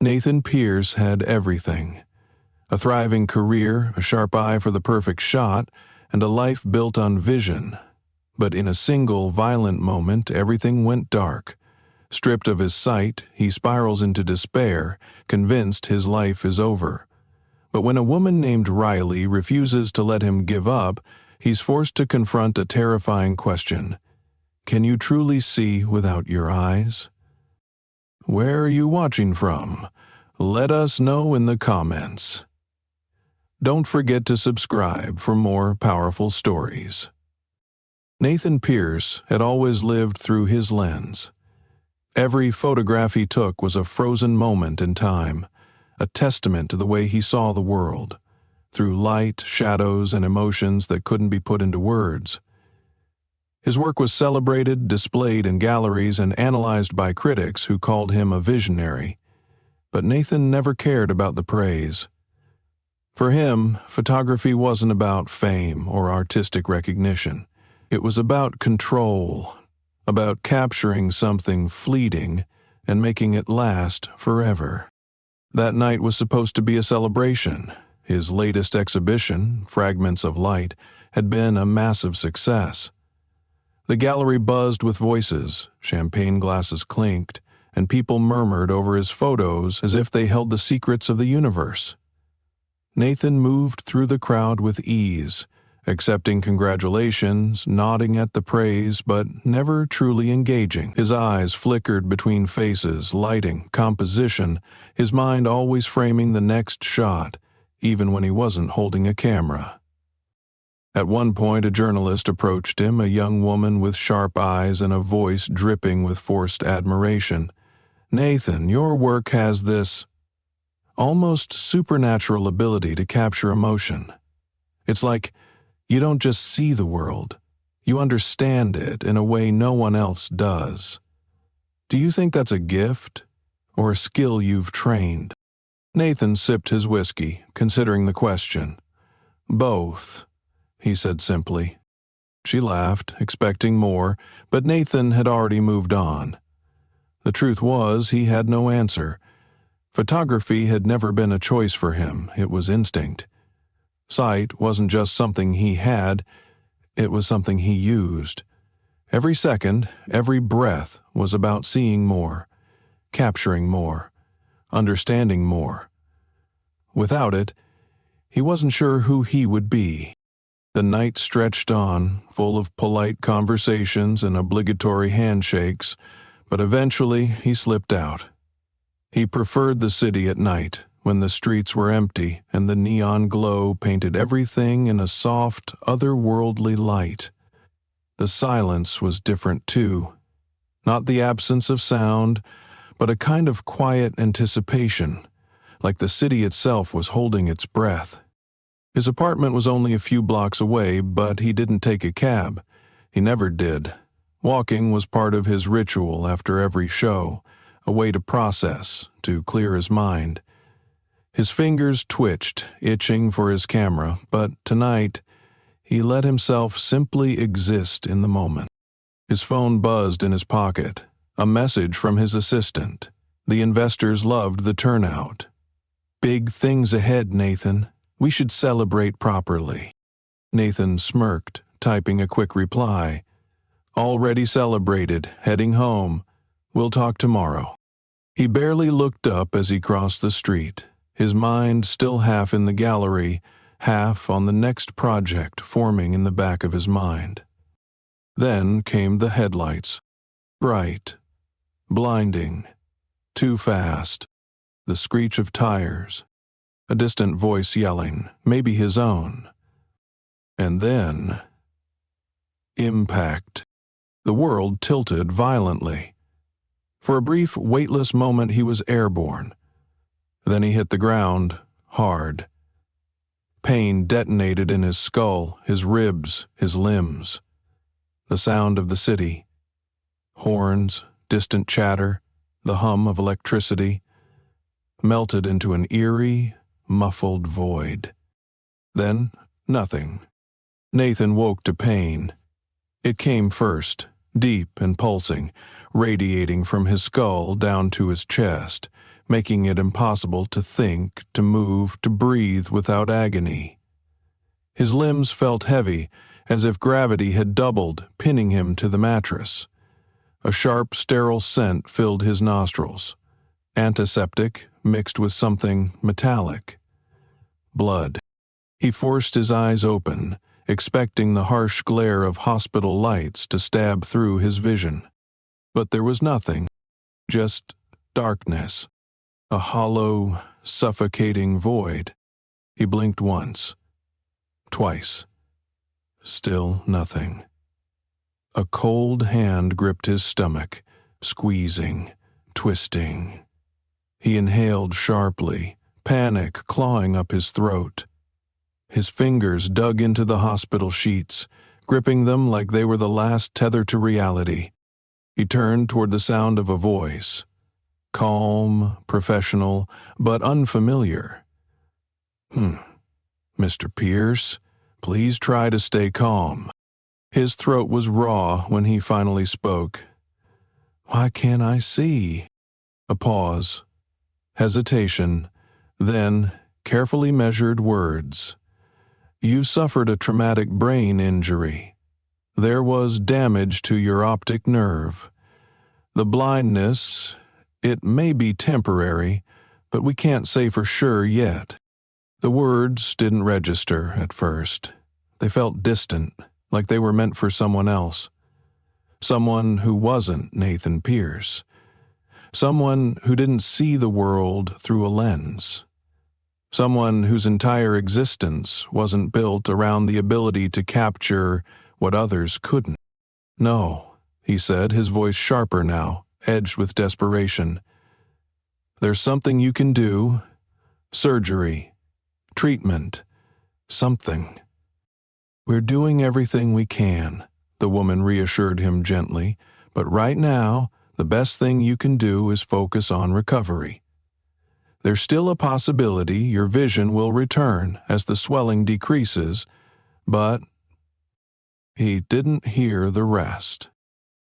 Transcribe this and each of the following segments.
Nathan Pierce had everything. A thriving career, a sharp eye for the perfect shot, and a life built on vision. But in a single violent moment, everything went dark. Stripped of his sight, he spirals into despair, convinced his life is over. But when a woman named Riley refuses to let him give up, he's forced to confront a terrifying question. Can you truly see without your eyes? Where are you watching from? Let us know in the comments. Don't forget to subscribe for more powerful stories. Nathan Pierce had always lived through his lens. Every photograph he took was a frozen moment in time, a testament to the way he saw the world, through light, shadows, and emotions that couldn't be put into words. His work was celebrated, displayed in galleries, and analyzed by critics who called him a visionary. But Nathan never cared about the praise. For him, photography wasn't about fame or artistic recognition. It was about control, about capturing something fleeting and making it last forever. That night was supposed to be a celebration. His latest exhibition, Fragments of Light, had been a massive success. The gallery buzzed with voices, champagne glasses clinked, and people murmured over his photos as if they held the secrets of the universe. Nathan moved through the crowd with ease, accepting congratulations, nodding at the praise, but never truly engaging. His eyes flickered between faces, lighting, composition, his mind always framing the next shot, even when he wasn't holding a camera. At one point, a journalist approached him, a young woman with sharp eyes and a voice dripping with forced admiration. "Nathan, your work has this almost supernatural ability to capture emotion. It's like you don't just see the world, you understand it in a way no one else does. Do you think that's a gift or a skill you've trained?" Nathan sipped his whiskey, considering the question. "Both," he said simply. She laughed, expecting more, but Nathan had already moved on. The truth was, he had no answer. Photography had never been a choice for him, it was instinct. Sight wasn't just something he had, it was something he used. Every second, every breath was about seeing more, capturing more, understanding more. Without it, he wasn't sure who he would be. The night stretched on, full of polite conversations and obligatory handshakes, but eventually he slipped out. He preferred the city at night, when the streets were empty and the neon glow painted everything in a soft, otherworldly light. The silence was different too. Not the absence of sound, but a kind of quiet anticipation, like the city itself was holding its breath. His apartment was only a few blocks away, but he didn't take a cab. He never did. Walking was part of his ritual after every show, a way to process, to clear his mind. His fingers twitched, itching for his camera, but tonight he let himself simply exist in the moment. His phone buzzed in his pocket, a message from his assistant. The investors loved the turnout. "Big things ahead, Nathan. We should celebrate properly." Nathan smirked, typing a quick reply. "Already celebrated, heading home. We'll talk tomorrow." He barely looked up as he crossed the street, his mind still half in the gallery, half on the next project forming in the back of his mind. Then came the headlights. Bright, blinding, too fast, the screech of tires, a distant voice yelling, maybe his own. And then, impact. The world tilted violently. For a brief, weightless moment he was airborne. Then he hit the ground, hard. Pain detonated in his skull, his ribs, his limbs. The sound of the city. Horns, distant chatter, the hum of electricity, melted into an eerie, muffled void. Then, nothing. Nathan woke to pain. It came first, deep and pulsing, radiating from his skull down to his chest, making it impossible to think, to move, to breathe without agony. His limbs felt heavy, as if gravity had doubled, pinning him to the mattress. A sharp, sterile scent filled his nostrils, antiseptic mixed with something metallic. Blood. He forced his eyes open, expecting the harsh glare of hospital lights to stab through his vision. But there was nothing, just darkness, a hollow, suffocating void. He blinked once, twice. Still nothing. A cold hand gripped his stomach, squeezing, twisting. He inhaled sharply, panic clawing up his throat. His fingers dug into the hospital sheets, gripping them like they were the last tether to reality. He turned toward the sound of a voice, calm, professional, but unfamiliar. Mr. Pierce, please try to stay calm." His throat was raw when he finally spoke. "Why can't I see?" A pause, hesitation, then carefully measured words. "You suffered a traumatic brain injury. There was damage to your optic nerve. The blindness, it may be temporary, but we can't say for sure yet." The words didn't register at first. They felt distant, like they were meant for someone else. Someone who wasn't Nathan Pierce. Someone who didn't see the world through a lens. Someone whose entire existence wasn't built around the ability to capture what others couldn't. "No," he said, his voice sharper now, edged with desperation. "There's something you can do. Surgery. Treatment. Something." "We're doing everything we can," the woman reassured him gently, "but right now, the best thing you can do is focus on recovery. There's still a possibility your vision will return as the swelling decreases, but—" He didn't hear the rest.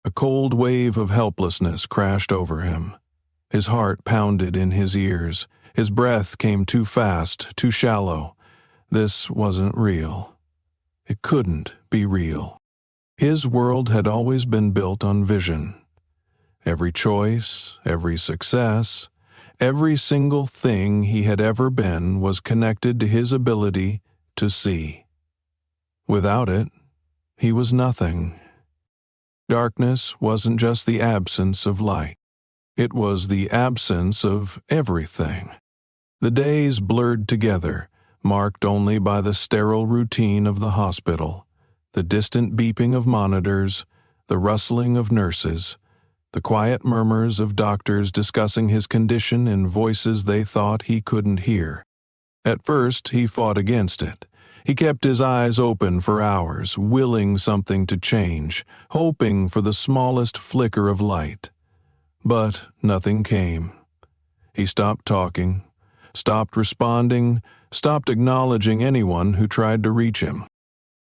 A cold wave of helplessness crashed over him. His heart pounded in his ears. His breath came too fast, too shallow. This wasn't real. It couldn't be real. His world had always been built on vision. Every choice, every success, every single thing he had ever been was connected to his ability to see. Without it, he was nothing. Darkness wasn't just the absence of light. It was the absence of everything. The days blurred together, marked only by the sterile routine of the hospital, the distant beeping of monitors, the rustling of nurses, the quiet murmurs of doctors discussing his condition in voices they thought he couldn't hear. At first, he fought against it. He kept his eyes open for hours, willing something to change, hoping for the smallest flicker of light. But nothing came. He stopped talking, stopped responding, stopped acknowledging anyone who tried to reach him.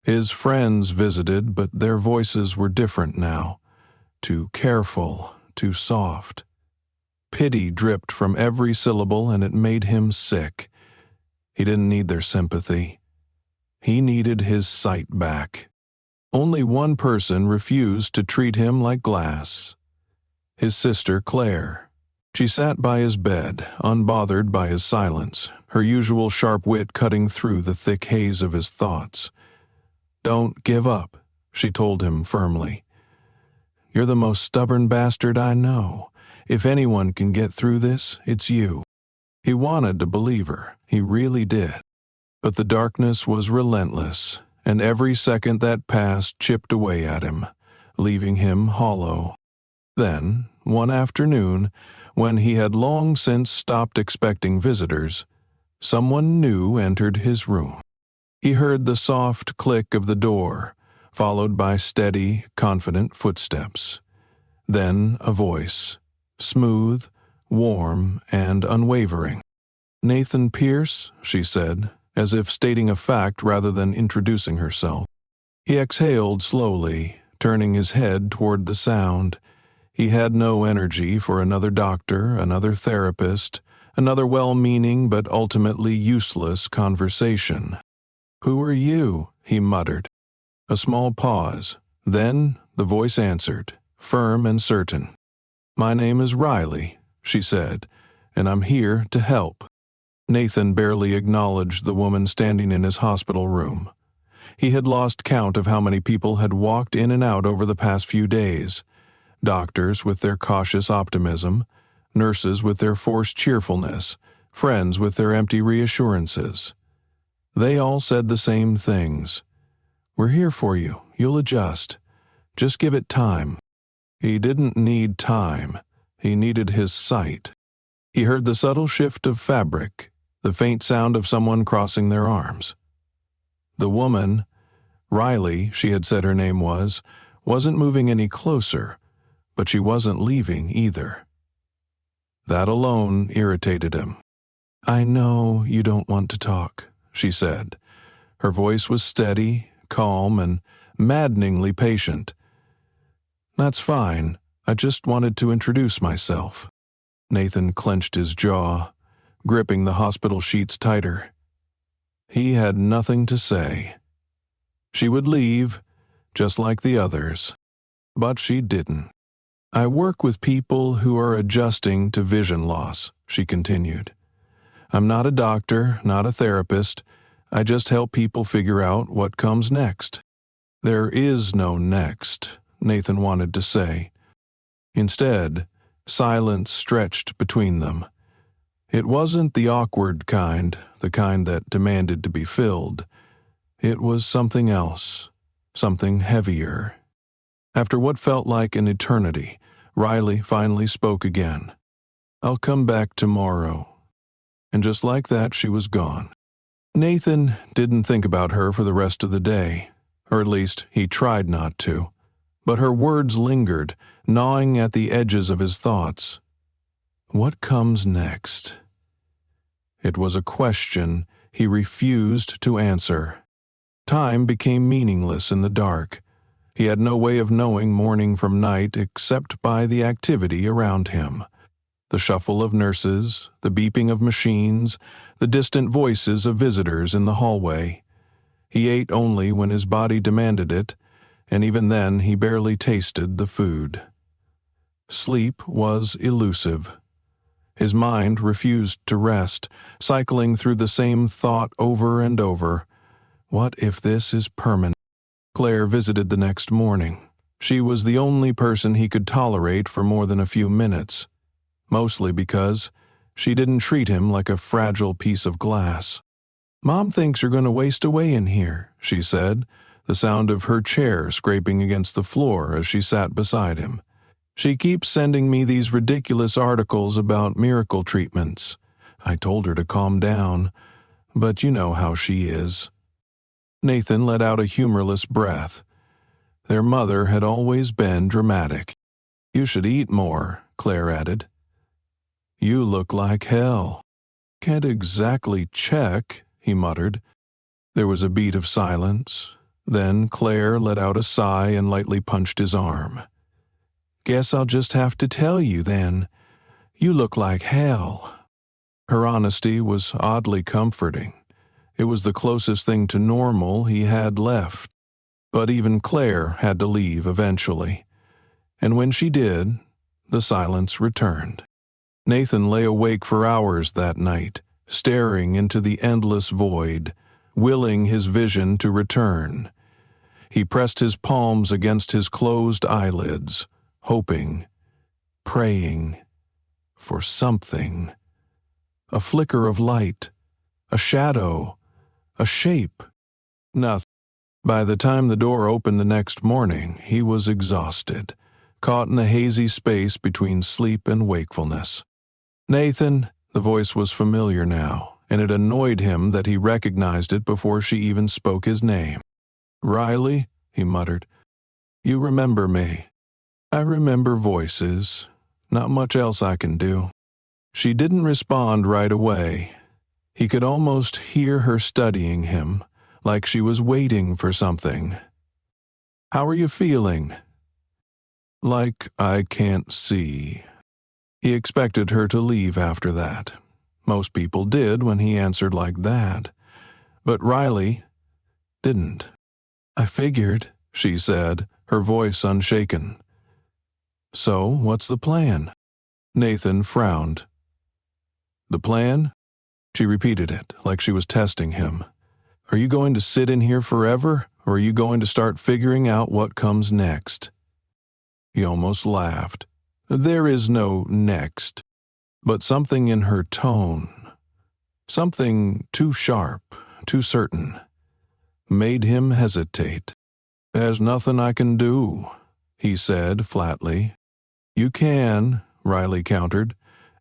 His friends visited, but their voices were different now. Too careful, too soft. Pity dripped from every syllable, and it made him sick. He didn't need their sympathy. He needed his sight back. Only one person refused to treat him like glass. His sister, Claire. She sat by his bed, unbothered by his silence, her usual sharp wit cutting through the thick haze of his thoughts. "Don't give up," she told him firmly. "You're the most stubborn bastard I know. If anyone can get through this, it's you." He wanted to believe her. He really did. But the darkness was relentless, and every second that passed chipped away at him, leaving him hollow. Then, one afternoon, when he had long since stopped expecting visitors, someone new entered his room. He heard the soft click of the door, followed by steady, confident footsteps. Then a voice, smooth, warm, and unwavering. "Nathan Pierce," she said, as if stating a fact rather than introducing herself. He exhaled slowly, turning his head toward the sound. He had no energy for another doctor, another therapist, Another well-meaning but ultimately useless conversation. "Who are you?" he muttered. A small pause. Then the voice answered, firm and certain. "My name is Riley," she said, "and I'm here to help." Nathan barely acknowledged the woman standing in his hospital room. He had lost count of how many people had walked in and out over the past few days. Doctors with their cautious optimism, nurses with their forced cheerfulness, friends with their empty reassurances. They all said the same things. "We're here for you. You'll adjust. Just give it time." He didn't need time. He needed his sight. He heard the subtle shift of fabric, the faint sound of someone crossing their arms. The woman, Riley, she had said her name was, wasn't moving any closer, but she wasn't leaving either. That alone irritated him. "I know you don't want to talk," she said. Her voice was steady, calm, and maddeningly patient. "That's fine. I just wanted to introduce myself." Nathan clenched his jaw, gripping the hospital sheets tighter. He had nothing to say. She would leave, just like the others. But she didn't. "I work with people who are adjusting to vision loss," she continued. "I'm not a doctor, not a therapist. I just help people figure out what comes next." "There is no next," Nathan wanted to say. Instead, silence stretched between them. It wasn't the awkward kind, the kind that demanded to be filled. It was something else, something heavier. After what felt like an eternity, Riley finally spoke again. "I'll come back tomorrow." And just like that, she was gone. Nathan didn't think about her for the rest of the day, or at least he tried not to. But her words lingered, gnawing at the edges of his thoughts. What comes next? It was a question he refused to answer. Time became meaningless in the dark. He had no way of knowing morning from night except by the activity around him. The shuffle of nurses, the beeping of machines, the distant voices of visitors in the hallway. He ate only when his body demanded it, and even then he barely tasted the food. Sleep was elusive. His mind refused to rest, cycling through the same thought over and over. What if this is permanent? Claire visited the next morning. She was the only person he could tolerate for more than a few minutes, mostly because she didn't treat him like a fragile piece of glass. "Mom thinks you're going to waste away in here," she said, the sound of her chair scraping against the floor as she sat beside him. "She keeps sending me these ridiculous articles about miracle treatments." I told her to calm down, but you know how she is. Nathan let out a humorless breath. Their mother had always been dramatic. "You should eat more," Claire added. "You look like hell." "Can't exactly check," he muttered. There was a beat of silence. Then Claire let out a sigh and lightly punched his arm. "Guess I'll just have to tell you then. You look like hell." Her honesty was oddly comforting. It was the closest thing to normal he had left. But even Claire had to leave eventually. And when she did, the silence returned. Nathan lay awake for hours that night, staring into the endless void, willing his vision to return. He pressed his palms against his closed eyelids, hoping, praying for something. A flicker of light, a shadow, a shape. Nothing. By the time the door opened the next morning, he was exhausted, caught in the hazy space between sleep and wakefulness. "Nathan," the voice was familiar now, and it annoyed him that he recognized it before she even spoke his name. "Riley," he muttered. "You remember me." "I remember voices. Not much else I can do." She didn't respond right away. He could almost hear her studying him, like she was waiting for something. "How are you feeling?" "Like I can't see." He expected her to leave after that. Most people did when he answered like that. But Riley didn't. "I figured," she said, her voice unshaken. "So, what's the plan?" Nathan frowned. "The plan?" She repeated it, like she was testing him. "Are you going to sit in here forever, or are you going to start figuring out what comes next?" He almost laughed. There is no next, but something in her tone, something too sharp, too certain, made him hesitate. "There's nothing I can do," he said flatly. "You can," Riley countered.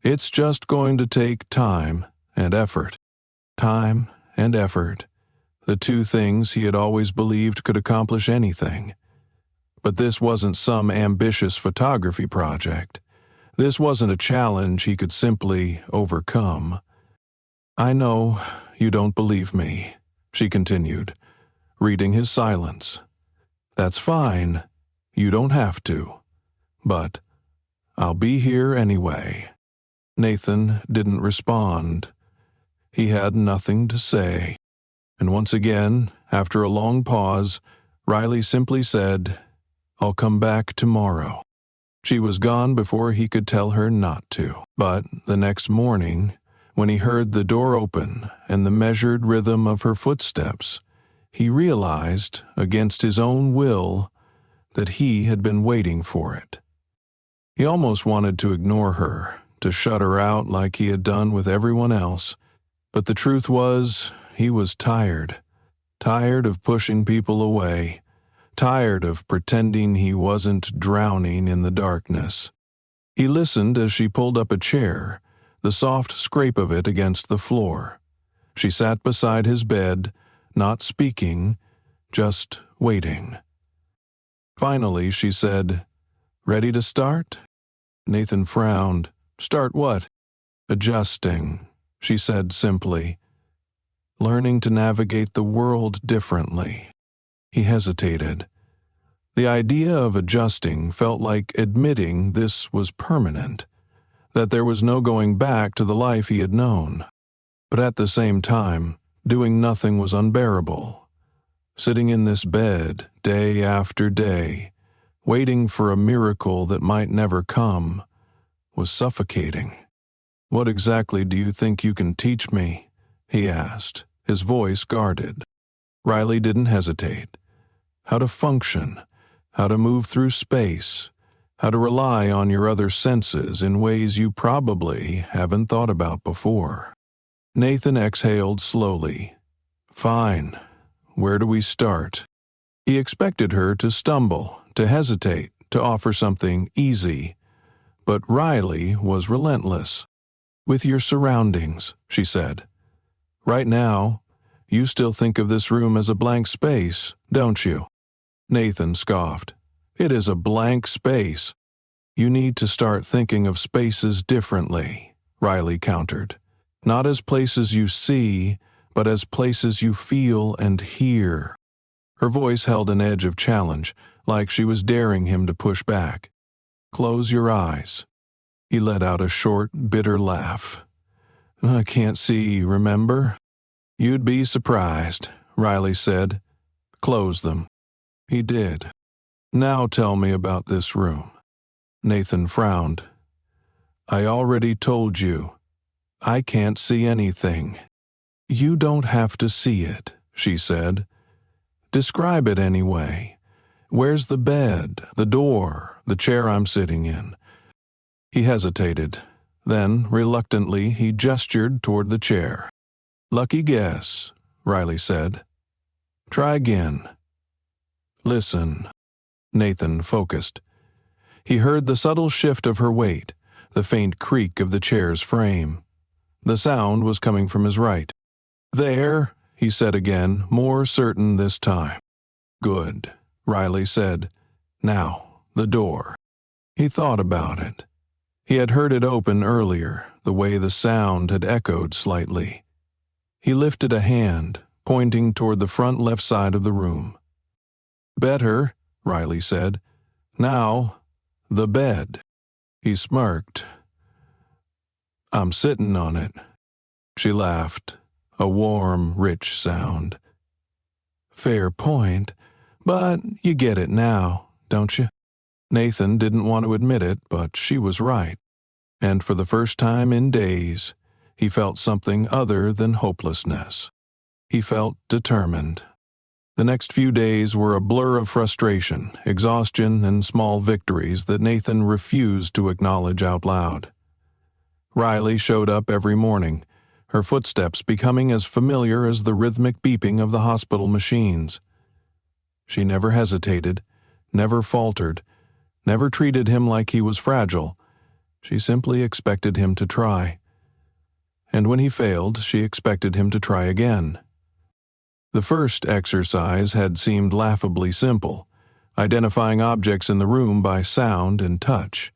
"It's just going to take time and effort." Time and effort, the two things he had always believed could accomplish anything. But this wasn't some ambitious photography project. This wasn't a challenge he could simply overcome. "I know you don't believe me," she continued, reading his silence. "That's fine. You don't have to. But I'll be here anyway." Nathan didn't respond. He had nothing to say. And once again, after a long pause, Riley simply said, "I'll come back tomorrow." She was gone before he could tell her not to. But the next morning, when he heard the door open and the measured rhythm of her footsteps, he realized, against his own will, that he had been waiting for it. He almost wanted to ignore her, to shut her out like he had done with everyone else. But the truth was, he was tired of pushing people away, tired of pretending he wasn't drowning in the darkness. He listened as she pulled up a chair, the soft scrape of it against the floor. She sat beside his bed, not speaking, just waiting. Finally, she said, "Ready to start?" Nathan frowned. "Start what?" "Adjusting," she said simply. "Learning to navigate the world differently." He hesitated. The idea of adjusting felt like admitting this was permanent, that there was no going back to the life he had known. But at the same time, doing nothing was unbearable. Sitting in this bed, day after day, waiting for a miracle that might never come, was suffocating. "What exactly do you think you can teach me?" he asked, his voice guarded. Riley didn't hesitate. "How to function, how to move through space, how to rely on your other senses in ways you probably haven't thought about before." Nathan exhaled slowly. "Fine. Where do we start?" He expected her to stumble, to hesitate, to offer something easy. But Riley was relentless. "With your surroundings," she said. "Right now, you still think of this room as a blank space, don't you?" Nathan scoffed. "It is a blank space." "You need to start thinking of spaces differently," Riley countered. "Not as places you see, but as places you feel and hear." Her voice held an edge of challenge, like she was daring him to push back. "Close your eyes." He let out a short, bitter laugh. "I can't see, remember?" "You'd be surprised," Riley said. "Close them." He did. "Now tell me about this room." Nathan frowned. "I already told you. I can't see anything." "You don't have to see it," she said. "Describe it anyway. Where's the bed, the door, the chair I'm sitting in?" He hesitated. Then, reluctantly, he gestured toward the chair. "Lucky guess," Riley said. "Try again." "Listen." Nathan focused. He heard the subtle shift of her weight, the faint creak of the chair's frame. The sound was coming from his right. "There," he said again, more certain this time. "Good," Riley said. "Now, the door." He thought about it. He had heard it open earlier, the way the sound had echoed slightly. He lifted a hand, pointing toward the front left side of the room. "Better," Riley said. "Now, the bed." He smirked. "I'm sitting on it." She laughed, a warm, rich sound. Fair point, but you get it now, don't you? Nathan didn't want to admit it, but she was right. And for the first time in days, he felt something other than hopelessness. He felt determined. The next few days were a blur of frustration, exhaustion, and small victories that Nathan refused to acknowledge out loud. Riley showed up every morning, her footsteps becoming as familiar as the rhythmic beeping of the hospital machines. She never hesitated, never faltered, never treated him like he was fragile. She simply expected him to try. And when he failed, she expected him to try again. The first exercise had seemed laughably simple, identifying objects in the room by sound and touch.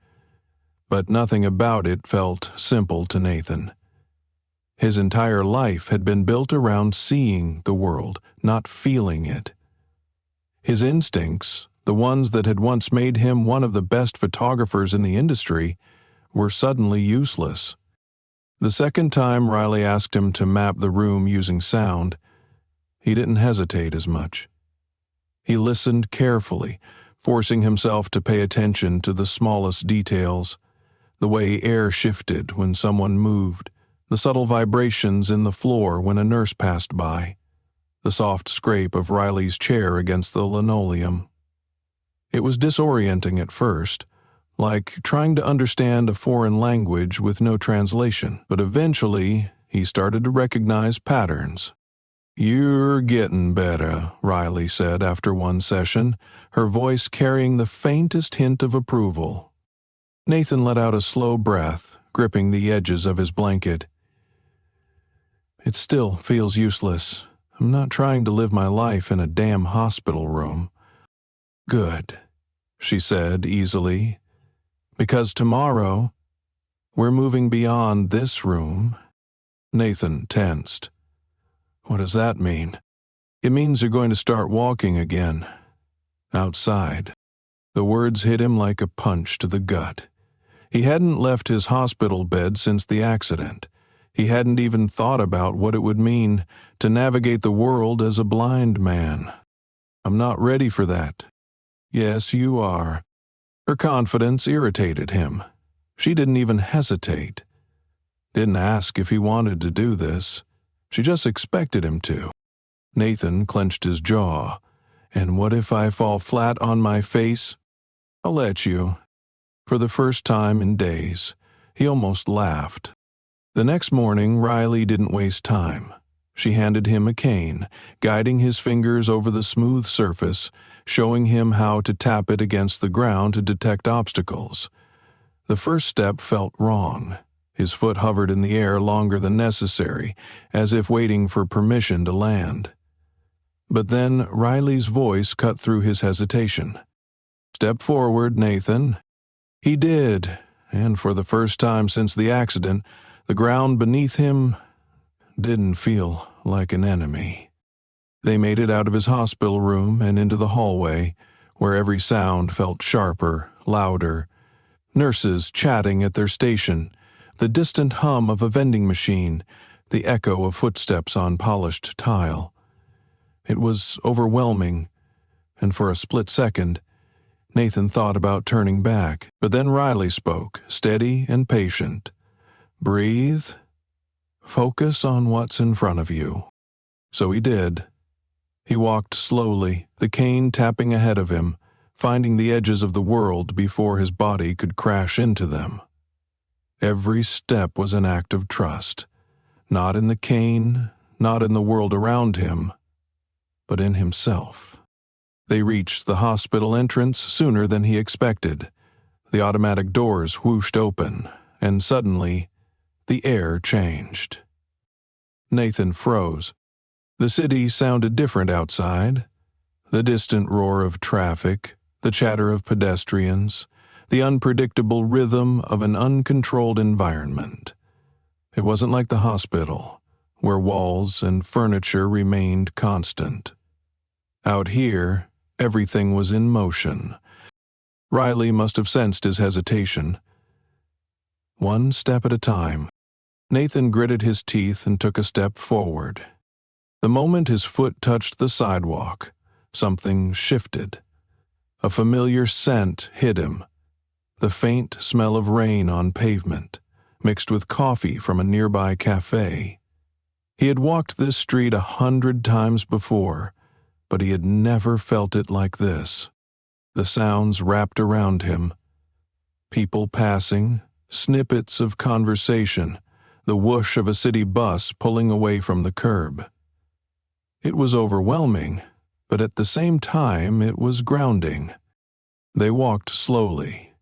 But nothing about it felt simple to Nathan. His entire life had been built around seeing the world, not feeling it. His instincts, the ones that had once made him one of the best photographers in the industry, were suddenly useless. The second time Riley asked him to map the room using sound, he didn't hesitate as much. He listened carefully, forcing himself to pay attention to the smallest details, the way air shifted when someone moved, the subtle vibrations in the floor when a nurse passed by, the soft scrape of Riley's chair against the linoleum. It was disorienting at first, like trying to understand a foreign language with no translation, but eventually he started to recognize patterns. "You're getting better," Riley said after one session, her voice carrying the faintest hint of approval. Nathan let out a slow breath, gripping the edges of his blanket. "It still feels useless. I'm not trying to live my life in a damn hospital room." "Good," she said easily, "because tomorrow, we're moving beyond this room." Nathan tensed. "What does that mean?" "It means you're going to start walking again. Outside." The words hit him like a punch to the gut. He hadn't left his hospital bed since the accident. He hadn't even thought about what it would mean to navigate the world as a blind man. "I'm not ready for that." "Yes, you are." Her confidence irritated him. She didn't even hesitate. Didn't ask if he wanted to do this. She just expected him to. Nathan clenched his jaw. "And what if I fall flat on my face?" "I'll let you." For the first time in days, he almost laughed. The next morning, Riley didn't waste time. She handed him a cane, guiding his fingers over the smooth surface, showing him how to tap it against the ground to detect obstacles. The first step felt wrong. His foot hovered in the air longer than necessary, as if waiting for permission to land. But then Riley's voice cut through his hesitation. "Step forward, Nathan." He did, and for the first time since the accident, the ground beneath him didn't feel like an enemy. They made it out of his hospital room and into the hallway, where every sound felt sharper, louder. Nurses chatting at their station, the distant hum of a vending machine, the echo of footsteps on polished tile. It was overwhelming, and for a split second, Nathan thought about turning back, but then Riley spoke, steady and patient. "Breathe. Focus on what's in front of you." So he did. He walked slowly, the cane tapping ahead of him, finding the edges of the world before his body could crash into them. Every step was an act of trust, not in the cane, not in the world around him, but in himself. They reached the hospital entrance sooner than he expected. The automatic doors whooshed open, and suddenly, the air changed. Nathan froze. The city sounded different outside. The distant roar of traffic, the chatter of pedestrians, the unpredictable rhythm of an uncontrolled environment. It wasn't like the hospital, where walls and furniture remained constant. Out here, everything was in motion. Riley must have sensed his hesitation. One step at a time, Nathan gritted his teeth and took a step forward. The moment his foot touched the sidewalk, something shifted. A familiar scent hit him, the faint smell of rain on pavement, mixed with coffee from a nearby cafe. He had walked this street 100 times before, but he had never felt it like this. The sounds wrapped around him. People passing, snippets of conversation, the whoosh of a city bus pulling away from the curb. It was overwhelming, but at the same time it was grounding. They walked slowly.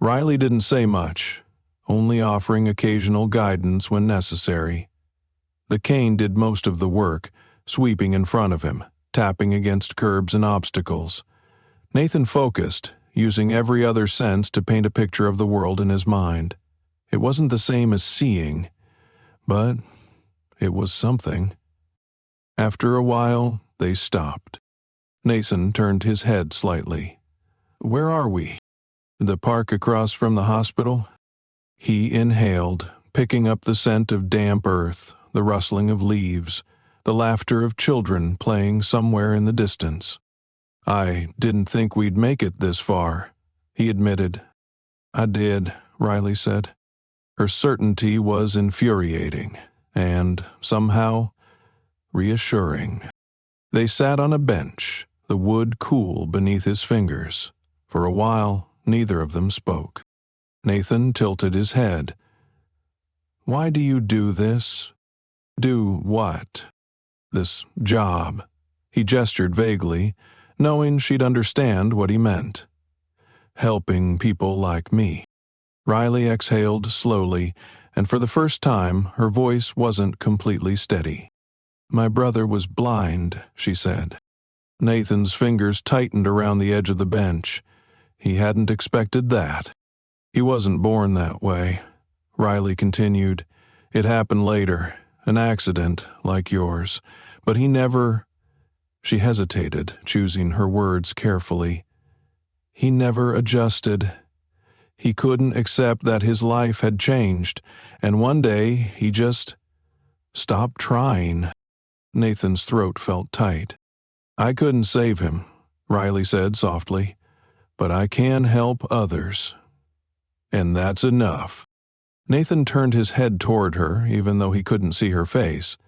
Riley didn't say much, only offering occasional guidance when necessary. The cane did most of the work, sweeping in front of him, tapping against curbs and obstacles. Nathan focused, using every other sense to paint a picture of the world in his mind. It wasn't the same as seeing, but it was something. After a while, they stopped. Nathan turned his head slightly. "Where are we?" "The park across from the hospital?" He inhaled, picking up the scent of damp earth, the rustling of leaves, the laughter of children playing somewhere in the distance. "I didn't think we'd make it this far," he admitted. "I did," Riley said. Her certainty was infuriating, and, somehow, reassuring. They sat on a bench, the wood cool beneath his fingers. For a while, neither of them spoke. Nathan tilted his head. "Why do you do this?" "Do what?" "This job." He gestured vaguely, knowing she'd understand what he meant. "Helping people like me." Riley exhaled slowly, and for the first time her voice wasn't completely steady. "My brother was blind," she said. Nathan's fingers tightened around the edge of the bench. He hadn't expected that. "He wasn't born that way," Riley continued. "It happened later, an accident like yours, but he never—" She hesitated, choosing her words carefully. "He never adjusted. He couldn't accept that his life had changed, and one day he just stopped trying." Nathan's throat felt tight. "I couldn't save him," Riley said softly, "but I can help others. And that's enough." Nathan turned his head toward her, even though he couldn't see her face.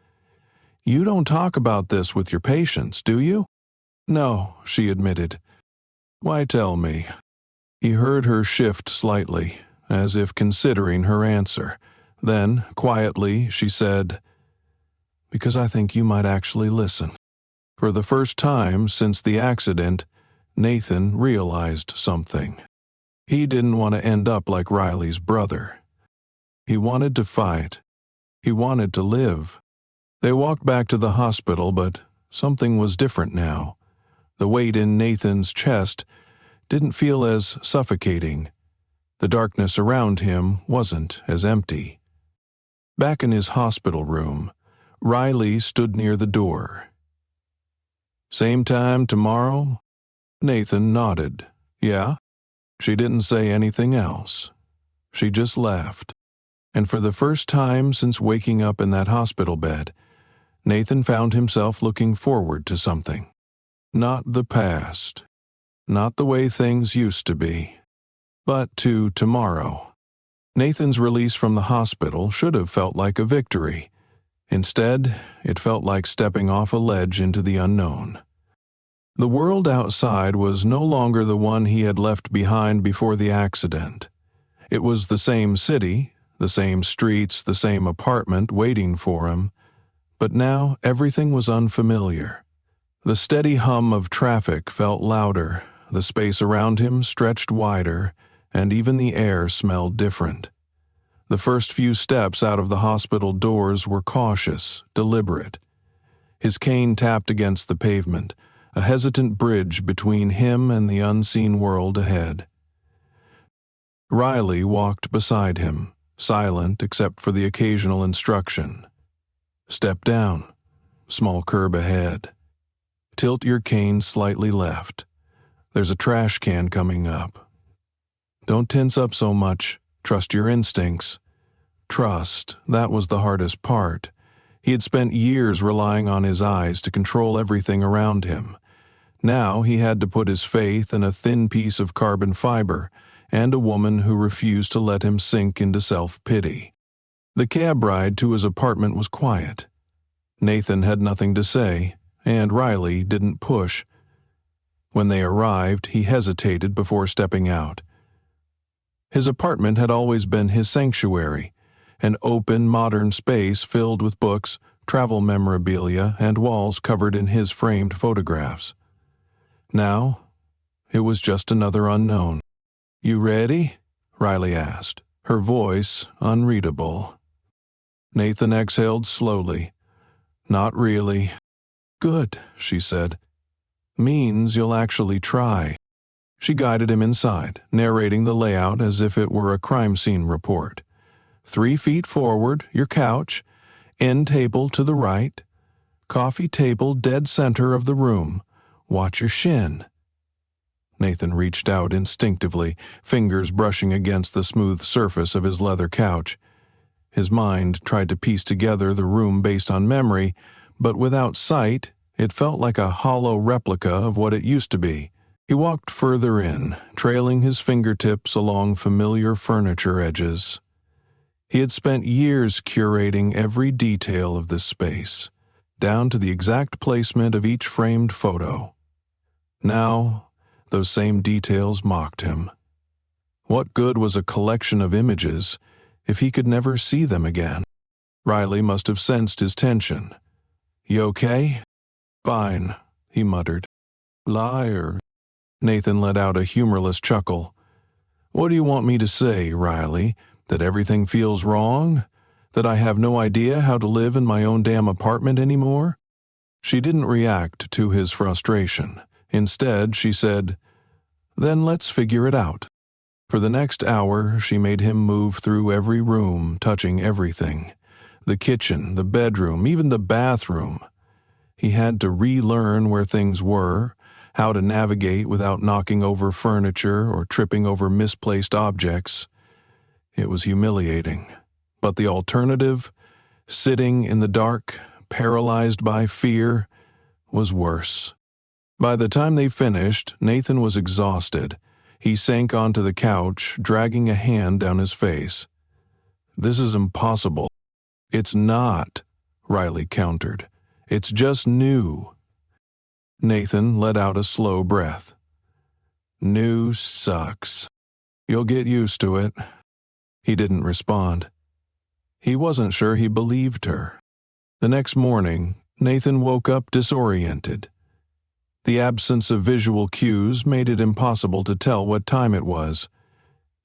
"You don't talk about this with your patients, do you?" "No," she admitted. "Why tell me?" He heard her shift slightly, as if considering her answer. Then, quietly, she said, "Because I think you might actually listen." For the first time since the accident, Nathan realized something. He didn't want to end up like Riley's brother. He wanted to fight. He wanted to live. They walked back to the hospital, but something was different now. The weight in Nathan's chest didn't feel as suffocating. The darkness around him wasn't as empty. Back in his hospital room, Riley stood near the door. "Same time tomorrow?" Nathan nodded. "Yeah?" She didn't say anything else. She just left. And for the first time since waking up in that hospital bed, Nathan found himself looking forward to something. Not the past. Not the way things used to be. But to tomorrow. Nathan's release from the hospital should have felt like a victory. Instead, it felt like stepping off a ledge into the unknown. The world outside was no longer the one he had left behind before the accident. It was the same city, the same streets, the same apartment waiting for him, but now everything was unfamiliar. The steady hum of traffic felt louder, the space around him stretched wider, and even the air smelled different. The first few steps out of the hospital doors were cautious, deliberate. His cane tapped against the pavement, a hesitant bridge between him and the unseen world ahead. Riley walked beside him, silent except for the occasional instruction. "Step down. Small curb ahead. Tilt your cane slightly left. There's a trash can coming up. Don't tense up so much. Trust your instincts. Trust, that was the hardest part. He had spent years relying on his eyes to control everything around him. Now he had to put his faith in a thin piece of carbon fiber and a woman who refused to let him sink into self-pity. The cab ride to his apartment was quiet. Nathan had nothing to say, and Riley didn't push. When they arrived, he hesitated before stepping out. His apartment had always been his sanctuary, an open, modern space filled with books, travel memorabilia, and walls covered in his framed photographs. Now, it was just another unknown. "You ready?" Riley asked, her voice unreadable. Nathan exhaled slowly. "Not really." "Good," she said. "Means you'll actually try." She guided him inside, narrating the layout as if it were a crime scene report. 3 feet forward, your couch, end table to the right, coffee table dead center of the room. Watch your shin. Nathan reached out instinctively, fingers brushing against the smooth surface of his leather couch. His mind tried to piece together the room based on memory, but without sight, it felt like a hollow replica of what it used to be. He walked further in, trailing his fingertips along familiar furniture edges. He had spent years curating every detail of this space, down to the exact placement of each framed photo. Now, those same details mocked him. What good was a collection of images if he could never see them again? Riley must have sensed his tension. "You okay?" "Fine," he muttered. "Liar." Nathan let out a humorless chuckle. "What do you want me to say, Riley? That everything feels wrong? That I have no idea how to live in my own damn apartment anymore?" She didn't react to his frustration. Instead, she said, "Then let's figure it out." For the next hour, she made him move through every room, touching everything. The kitchen, the bedroom, even the bathroom. He had to relearn where things were, how to navigate without knocking over furniture or tripping over misplaced objects. It was humiliating. But the alternative, sitting in the dark, paralyzed by fear, was worse. By the time they finished, Nathan was exhausted. He sank onto the couch, dragging a hand down his face. "This is impossible." "It's not," Riley countered. "It's just new." Nathan let out a slow breath. "New sucks. You'll get used to it." He didn't respond. He wasn't sure he believed her. The next morning, Nathan woke up disoriented. The absence of visual cues made it impossible to tell what time it was.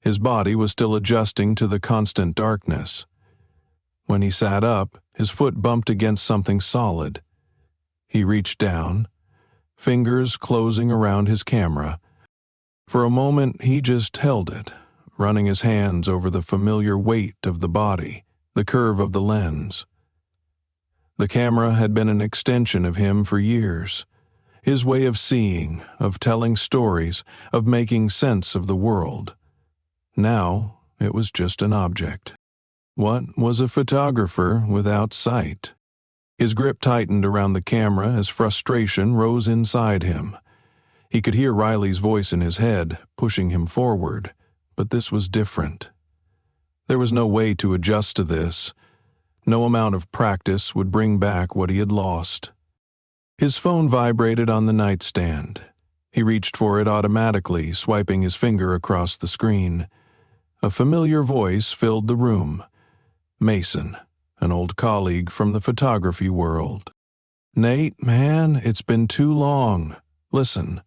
His body was still adjusting to the constant darkness. When he sat up, his foot bumped against something solid. He reached down, fingers closing around his camera. For a moment, he just held it, running his hands over the familiar weight of the body, the curve of the lens. The camera had been an extension of him for years. His way of seeing, of telling stories, of making sense of the world. Now, it was just an object. What was a photographer without sight? His grip tightened around the camera as frustration rose inside him. He could hear Riley's voice in his head, pushing him forward, but this was different. There was no way to adjust to this. No amount of practice would bring back what he had lost. His phone vibrated on the nightstand. He reached for it automatically, swiping his finger across the screen. A familiar voice filled the room. Mason, an old colleague from the photography world. "Nate, man, it's been too long. Listen,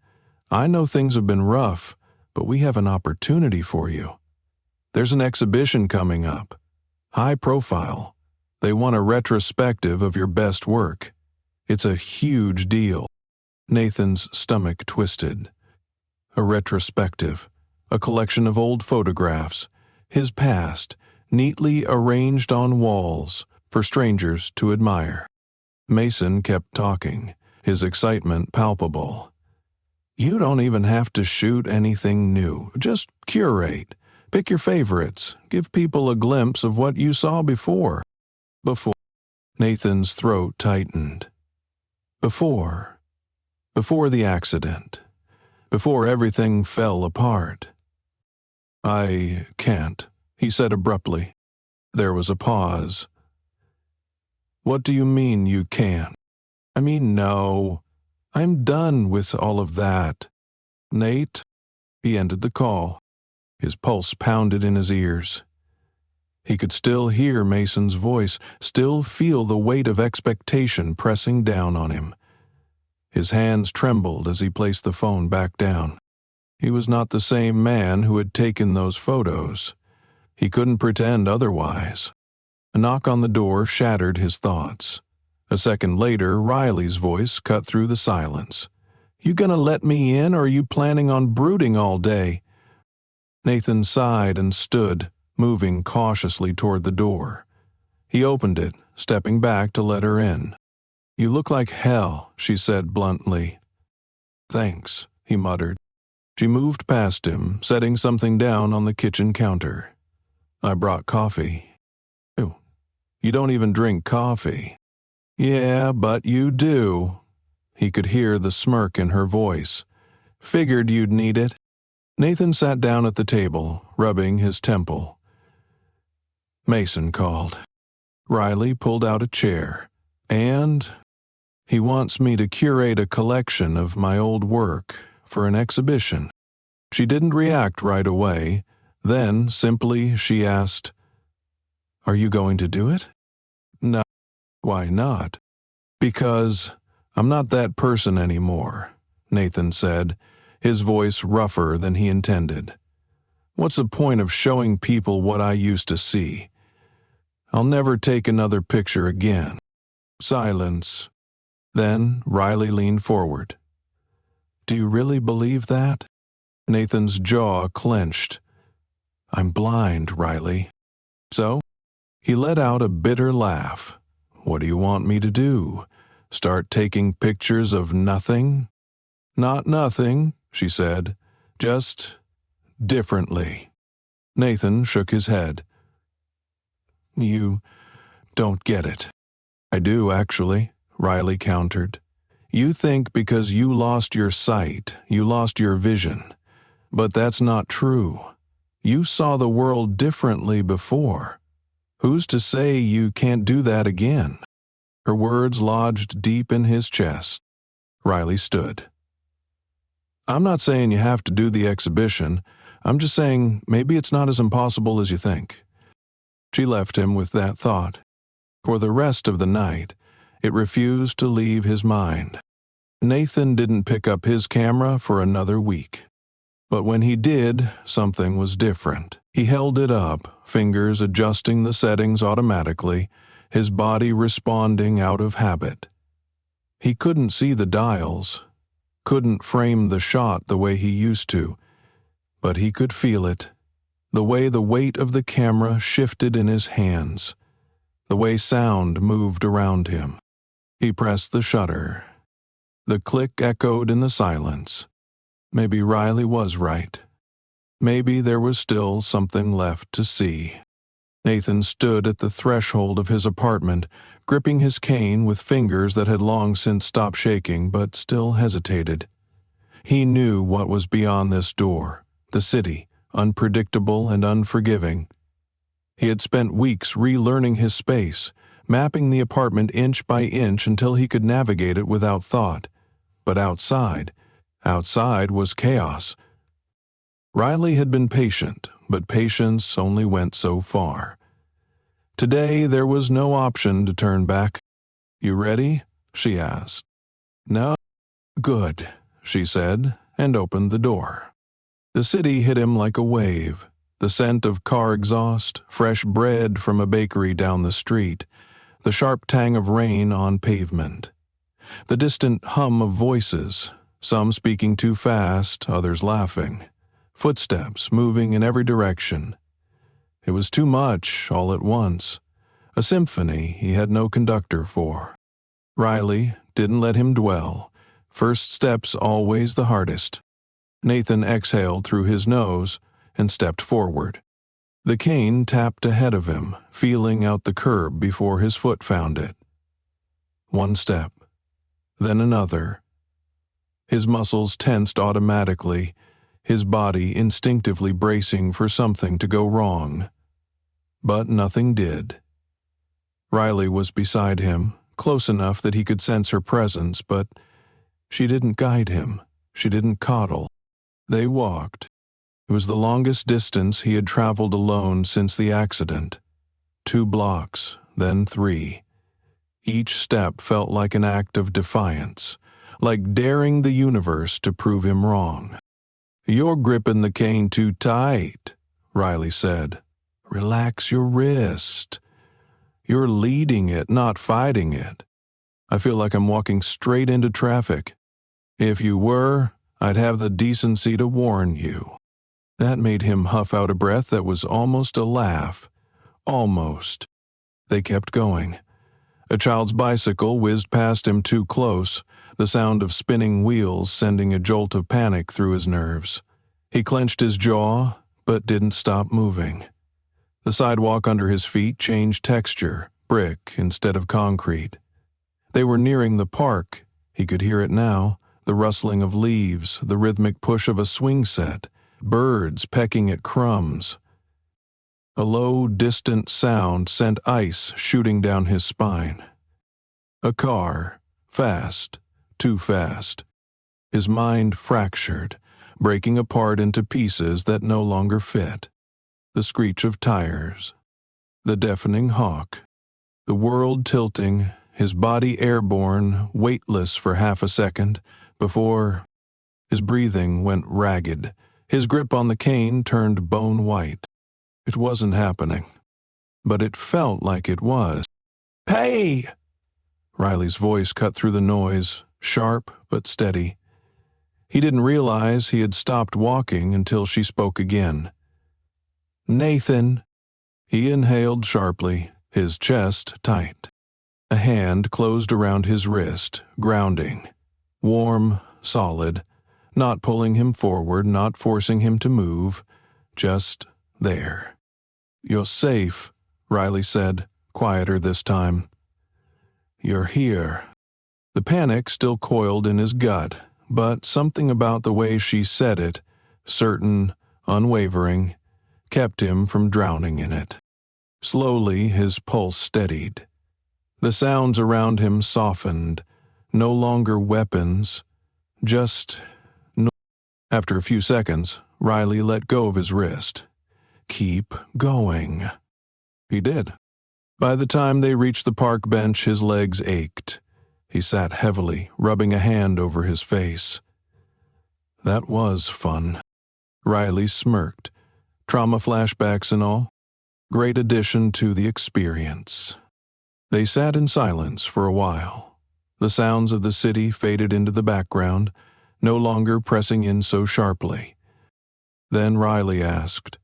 I know things have been rough, but we have an opportunity for you. There's an exhibition coming up. High profile. They want a retrospective of your best work. It's a huge deal." Nathan's stomach twisted. A retrospective, a collection of old photographs, his past, neatly arranged on walls for strangers to admire. Mason kept talking, his excitement palpable. "You don't even have to shoot anything new. Just curate. Pick your favorites. Give people a glimpse of what you saw before. Before. Nathan's throat tightened. Before. Before the accident. Before everything fell apart. I can't, he said abruptly. There was a pause. What do you mean you can't? I mean, no. I'm done with all of that. Nate, he ended the call. His pulse pounded in his ears. He could still hear Mason's voice, still feel the weight of expectation pressing down on him. His hands trembled as he placed the phone back down. He was not the same man who had taken those photos. He couldn't pretend otherwise. A knock on the door shattered his thoughts. A second later, Riley's voice cut through the silence. You gonna let me in, or are you planning on brooding all day? Nathan sighed and stood, moving cautiously toward the door. He opened it, stepping back to let her in. You look like hell, she said bluntly. Thanks, he muttered. She moved past him, setting something down on the kitchen counter. I brought coffee. Ew, you don't even drink coffee. Yeah, but you do. He could hear the smirk in her voice. Figured you'd need it. Nathan sat down at the table, rubbing his temple. Mason called. Riley pulled out a chair. And he wants me to curate a collection of my old work for an exhibition. She didn't react right away. Then, simply, she asked, Are you going to do it? No. Why not? Because I'm not that person anymore, Nathan said, his voice rougher than he intended. What's the point of showing people what I used to see? I'll never take another picture again. Silence. Then Riley leaned forward. Do you really believe that? Nathan's jaw clenched. I'm blind, Riley. So? He let out a bitter laugh. What do you want me to do? Start taking pictures of nothing? Not nothing, she said. Just differently. Nathan shook his head. You don't get it. I do, actually, Riley countered. You think because you lost your sight, you lost your vision. But that's not true. You saw the world differently before. Who's to say you can't do that again? Her words lodged deep in his chest. Riley stood. I'm not saying you have to do the exhibition. I'm just saying maybe it's not as impossible as you think. She left him with that thought. For the rest of the night, it refused to leave his mind. Nathan didn't pick up his camera for another week. But when he did, something was different. He held it up, fingers adjusting the settings automatically, his body responding out of habit. He couldn't see the dials, couldn't frame the shot the way he used to, but he could feel it, the way the weight of the camera shifted in his hands, the way sound moved around him. He pressed the shutter. The click echoed in the silence. Maybe Riley was right. Maybe there was still something left to see. Nathan stood at the threshold of his apartment, gripping his cane with fingers that had long since stopped shaking but still hesitated. He knew what was beyond this door, the city, unpredictable and unforgiving. He had spent weeks relearning his space, mapping the apartment inch by inch until he could navigate it without thought. But outside was chaos. Riley had been patient, but patience only went so far. Today there was no option to turn back. You ready? She asked. No. Good, she said, and opened the door. The city hit him like a wave, the scent of car exhaust, fresh bread from a bakery down the street, the sharp tang of rain on pavement, the distant hum of voices, some speaking too fast, others laughing, footsteps moving in every direction. It was too much all at once, a symphony he had no conductor for. Riley didn't let him dwell, first steps always the hardest. Nathan exhaled through his nose, and stepped forward. The cane tapped ahead of him, feeling out the curb before his foot found it. One step, then another. His muscles tensed automatically, his body instinctively bracing for something to go wrong. But nothing did. Riley was beside him, close enough that he could sense her presence, but she didn't guide him. She didn't coddle. They walked. It was the longest distance he had traveled alone since the accident. 2 blocks, then 3. Each step felt like an act of defiance, like daring the universe to prove him wrong. "You're gripping the cane too tight," Riley said. "Relax your wrist. You're leading it, not fighting it. I feel like I'm walking straight into traffic. If you were, I'd have the decency to warn you." That made him huff out a breath that was almost a laugh. Almost. They kept going. A child's bicycle whizzed past him too close, the sound of spinning wheels sending a jolt of panic through his nerves. He clenched his jaw, but didn't stop moving. The sidewalk under his feet changed texture, brick instead of concrete. They were nearing the park. He could hear it now, the rustling of leaves, the rhythmic push of a swing set, birds pecking at crumbs. A low, distant sound sent ice shooting down his spine. A car, fast, too fast. His mind fractured, breaking apart into pieces that no longer fit. The screech of tires, the deafening honk, the world tilting, his body airborne, weightless for half a second, before his breathing went ragged. His grip on the cane turned bone white. It wasn't happening, but it felt like it was. "Hey!" Riley's voice cut through the noise, sharp but steady. He didn't realize he had stopped walking until she spoke again. "Nathan." He inhaled sharply, his chest tight. A hand closed around his wrist, grounding. Warm, solid, not pulling him forward, not forcing him to move, just there. "You're safe," Riley said, quieter this time. "You're here." The panic still coiled in his gut, but something about the way she said it, certain, unwavering, kept him from drowning in it. Slowly, his pulse steadied. The sounds around him softened, no longer weapons, just no. After a few seconds, Riley let go of his wrist. "Keep going." He did. By the time they reached the park bench, his legs ached. He sat heavily, rubbing a hand over his face. That was fun. Riley smirked. Trauma flashbacks and all. Great addition to the experience. They sat in silence for a while. The sounds of the city faded into the background, no longer pressing in so sharply. Then Riley asked,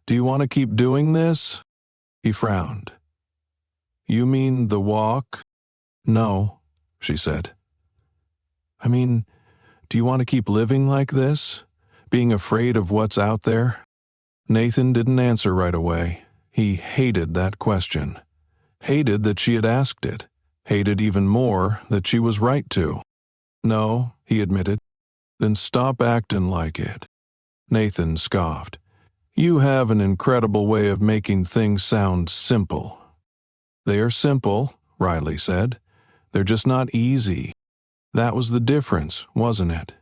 "Do you want to keep doing this?" He frowned. "You mean the walk?" "No," she said. "I mean, do you want to keep living like this? Being afraid of what's out there?" Nathan didn't answer right away. He hated that question. Hated that she had asked it. Hated even more that she was right to. "No," he admitted. "Then stop acting like it." Nathan scoffed. "You have an incredible way of making things sound simple." "They are simple," Riley said. "They're just not easy." That was the difference, wasn't it?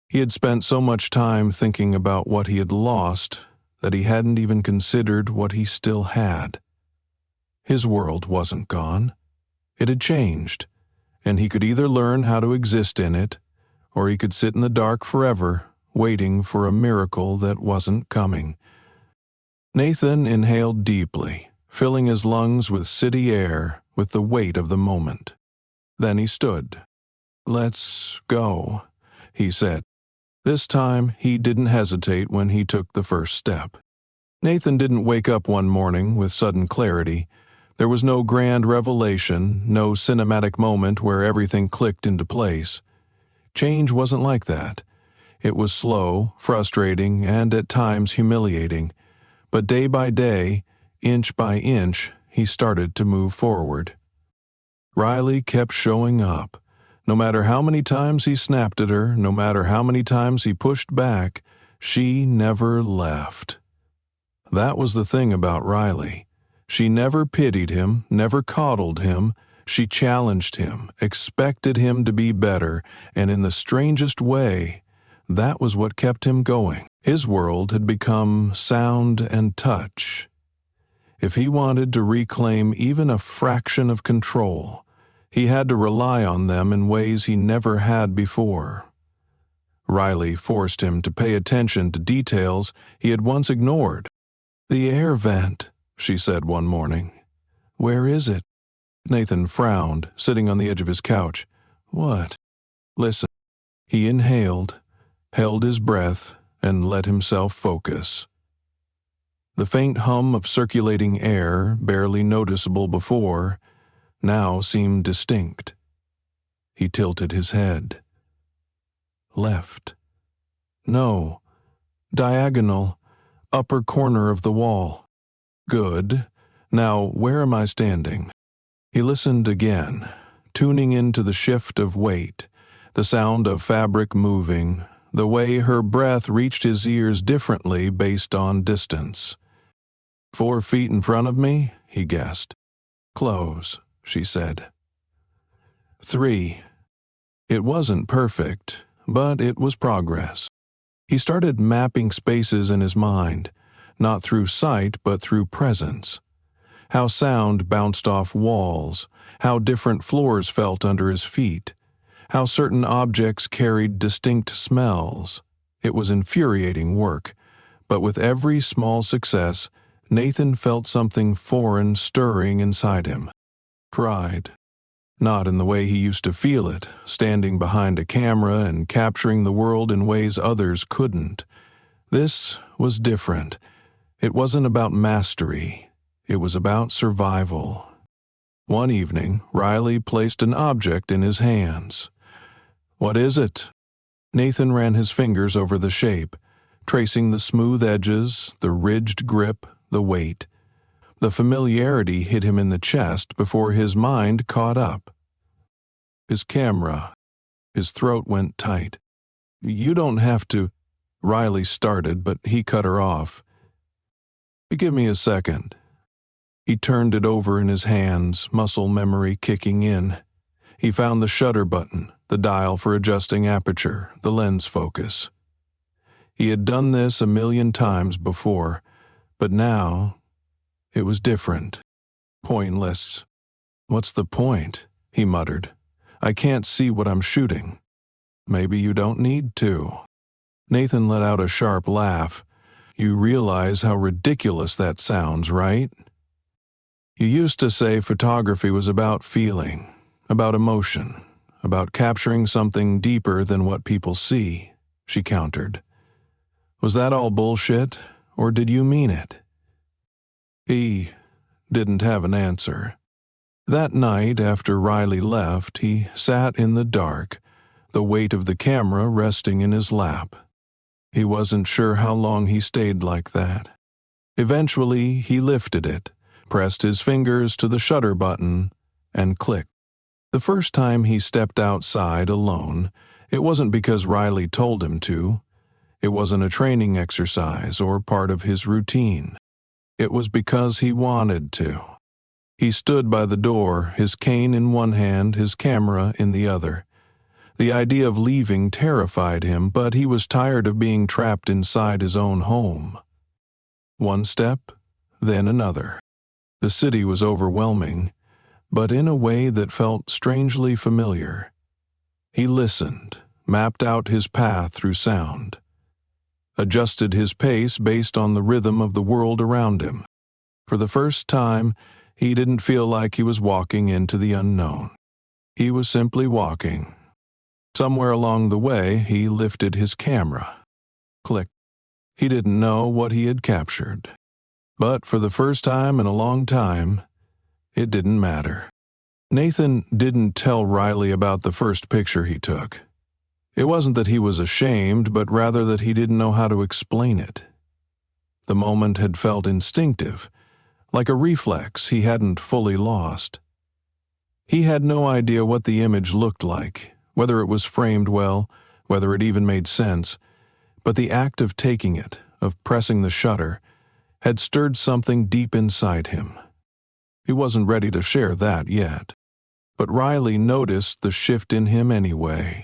He had spent so much time thinking about what he had lost that he hadn't even considered what he still had. His world wasn't gone. It had changed, and he could either learn how to exist in it, or he could sit in the dark forever, waiting for a miracle that wasn't coming. Nathan inhaled deeply, filling his lungs with city air, with the weight of the moment. Then he stood. "Let's go," he said. This time, he didn't hesitate when he took the first step. Nathan didn't wake up one morning with sudden clarity. There was no grand revelation, no cinematic moment where everything clicked into place. Change wasn't like that. It was slow, frustrating, and at times humiliating, but day by day, inch by inch, he started to move forward. Riley kept showing up. No matter how many times he snapped at her, no matter how many times he pushed back, she never left. That was the thing about Riley. She never pitied him, never coddled him. She challenged him, expected him to be better, and in the strangest way, that was what kept him going. His world had become sound and touch. If he wanted to reclaim even a fraction of control, he had to rely on them in ways he never had before. Riley forced him to pay attention to details he had once ignored. "The air vent," she said one morning. "Where is it?" Nathan frowned, sitting on the edge of his couch. "What?" "Listen." He inhaled, held his breath, and let himself focus. The faint hum of circulating air, barely noticeable before, now seemed distinct. He tilted his head. Left. No. Diagonal. Upper corner of the wall. Good. Now, where am I standing? He listened again, tuning into the shift of weight, the sound of fabric moving, the way her breath reached his ears differently based on distance. 4 feet in front of me, he guessed. Close, she said. 3. It wasn't perfect, but it was progress. He started mapping spaces in his mind, not through sight but through presence. How sound bounced off walls, how different floors felt under his feet, how certain objects carried distinct smells. It was infuriating work, but with every small success, Nathan felt something foreign stirring inside him. Pride. Not in the way he used to feel it, standing behind a camera and capturing the world in ways others couldn't. This was different. It wasn't about mastery. It was about survival. One evening, Riley placed an object in his hands. "What is it?" Nathan ran his fingers over the shape, tracing the smooth edges, the ridged grip, the weight. The familiarity hit him in the chest before his mind caught up. His camera. His throat went tight. "You don't have to," Riley started, but he cut her off. "Give me a second." He turned it over in his hands, muscle memory kicking in. He found the shutter button, the dial for adjusting aperture, the lens focus. He had done this a million times before, but now it was different. Pointless. "What's the point?" he muttered. "I can't see what I'm shooting." "Maybe you don't need to." Nathan let out a sharp laugh. "You realize how ridiculous that sounds, right?" "You used to say photography was about feeling, about emotion, about capturing something deeper than what people see," she countered. "Was that all bullshit, or did you mean it?" He didn't have an answer. That night, after Riley left, he sat in the dark, the weight of the camera resting in his lap. He wasn't sure how long he stayed like that. Eventually, he lifted it, pressed his fingers to the shutter button, and clicked. The first time he stepped outside alone, it wasn't because Riley told him to. It wasn't a training exercise or part of his routine. It was because he wanted to. He stood by the door, his cane in one hand, his camera in the other. The idea of leaving terrified him, but he was tired of being trapped inside his own home. One step, then another. The city was overwhelming, but in a way that felt strangely familiar. He listened, mapped out his path through sound, adjusted his pace based on the rhythm of the world around him. For the first time, he didn't feel like he was walking into the unknown. He was simply walking. Somewhere along the way, he lifted his camera. Click. He didn't know what he had captured. But for the first time in a long time, it didn't matter. Nathan didn't tell Riley about the first picture he took. It wasn't that he was ashamed, but rather that he didn't know how to explain it. The moment had felt instinctive, like a reflex he hadn't fully lost. He had no idea what the image looked like, whether it was framed well, whether it even made sense, but the act of taking it, of pressing the shutter, had stirred something deep inside him. He wasn't ready to share that yet, but Riley noticed the shift in him anyway.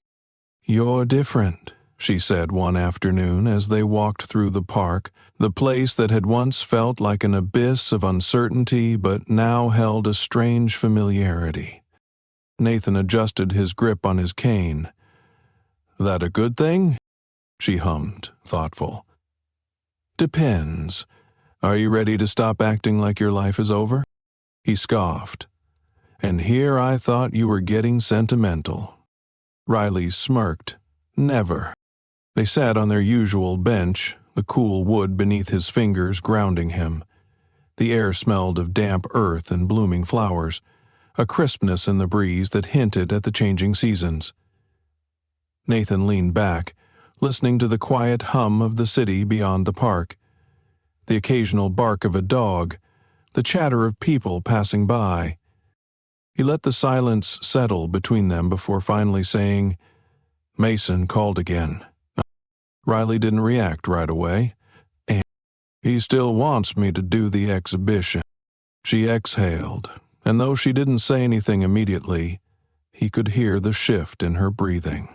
"You're different," she said one afternoon as they walked through the park, the place that had once felt like an abyss of uncertainty but now held a strange familiarity. Nathan adjusted his grip on his cane. "That a good thing?" she hummed, thoughtful. "Depends. Are you ready to stop acting like your life is over?" He scoffed. "And here I thought you were getting sentimental." Riley smirked. "Never." They sat on their usual bench, the cool wood beneath his fingers grounding him. The air smelled of damp earth and blooming flowers, a crispness in the breeze that hinted at the changing seasons. Nathan leaned back, listening to the quiet hum of the city beyond the park, the occasional bark of a dog, the chatter of people passing by. He let the silence settle between them before finally saying, "Mason called again." Riley didn't react right away. "And he still wants me to do the exhibition." She exhaled, and though she didn't say anything immediately, he could hear the shift in her breathing.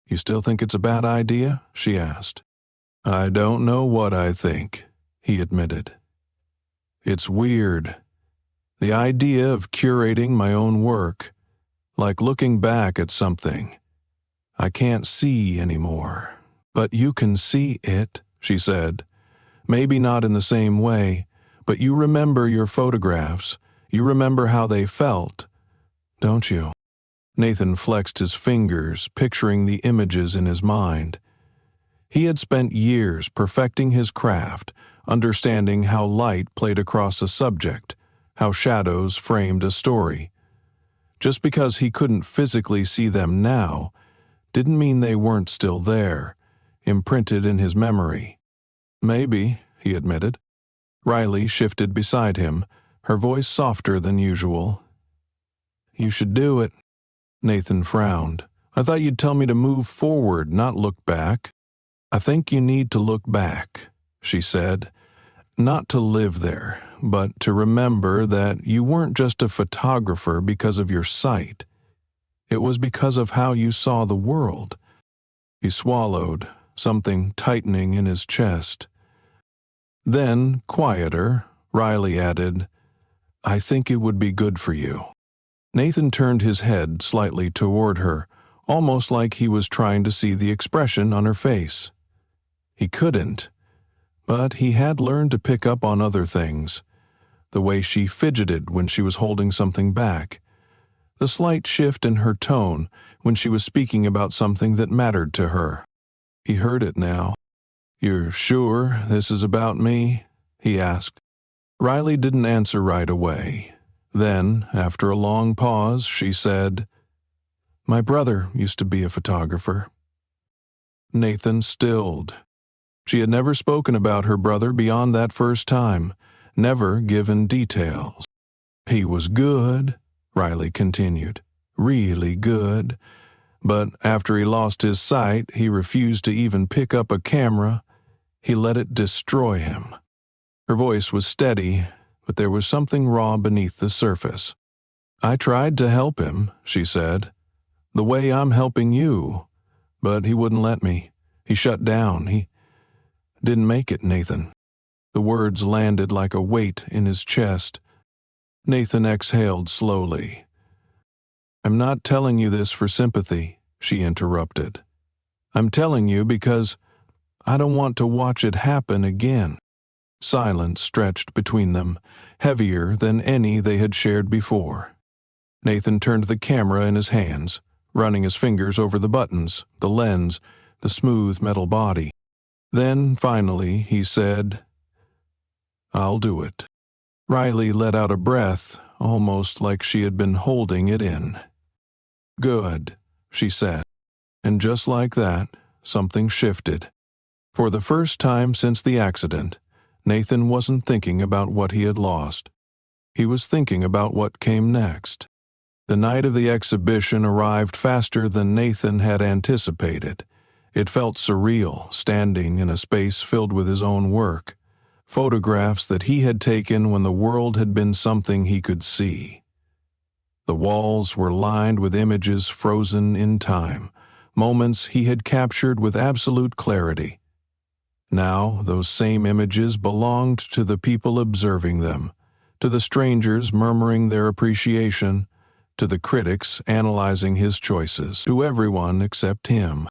"You still think it's a bad idea?" she asked. "I don't know what I think," he admitted. "It's weird. The idea of curating my own work, like looking back at something I can't see anymore." "But you can see it," she said. "Maybe not in the same way, but you remember your photographs. You remember how they felt, don't you?" Nathan flexed his fingers, picturing the images in his mind. He had spent years perfecting his craft, understanding how light played across a subject, how shadows framed a story. Just because he couldn't physically see them now didn't mean they weren't still there, imprinted in his memory. "Maybe," he admitted. Riley shifted beside him, her voice softer than usual. "You should do it." Nathan frowned. "I thought you'd tell me to move forward, not look back." "I think you need to look back," she said. "Not to live there, but to remember that you weren't just a photographer because of your sight. It was because of how you saw the world." He swallowed, something tightening in his chest. Then, quieter, Riley added, "I think it would be good for you." Nathan turned his head slightly toward her, almost like he was trying to see the expression on her face. He couldn't, but he had learned to pick up on other things. The way she fidgeted when she was holding something back. The slight shift in her tone when she was speaking about something that mattered to her. He heard it now. "You're sure this is about me?" he asked. Riley didn't answer right away. Then, after a long pause, she said, "My brother used to be a photographer." Nathan stilled. She had never spoken about her brother beyond that first time, never given details. "He was good," Riley continued, "really good. But after he lost his sight, he refused to even pick up a camera. He let it destroy him." Her voice was steady, but there was something raw beneath the surface. "I tried to help him," she said, "the way I'm helping you, but he wouldn't let me. He shut down. He didn't make it, Nathan." The words landed like a weight in his chest. Nathan exhaled slowly. "I'm not telling you this for sympathy," she interrupted. "I'm telling you because I don't want to watch it happen again." Silence stretched between them, heavier than any they had shared before. Nathan turned the camera in his hands, running his fingers over the buttons, the lens, the smooth metal body. Then, finally, he said, "I'll do it." Riley let out a breath, almost like she had been holding it in. "Good," she said. And just like that, something shifted. For the first time since the accident, Nathan wasn't thinking about what he had lost. He was thinking about what came next. The night of the exhibition arrived faster than Nathan had anticipated. It felt surreal, standing in a space filled with his own work, photographs that he had taken when the world had been something he could see. The walls were lined with images frozen in time, moments he had captured with absolute clarity. Now, those same images belonged to the people observing them, to the strangers murmuring their appreciation, to the critics analyzing his choices, to everyone except him.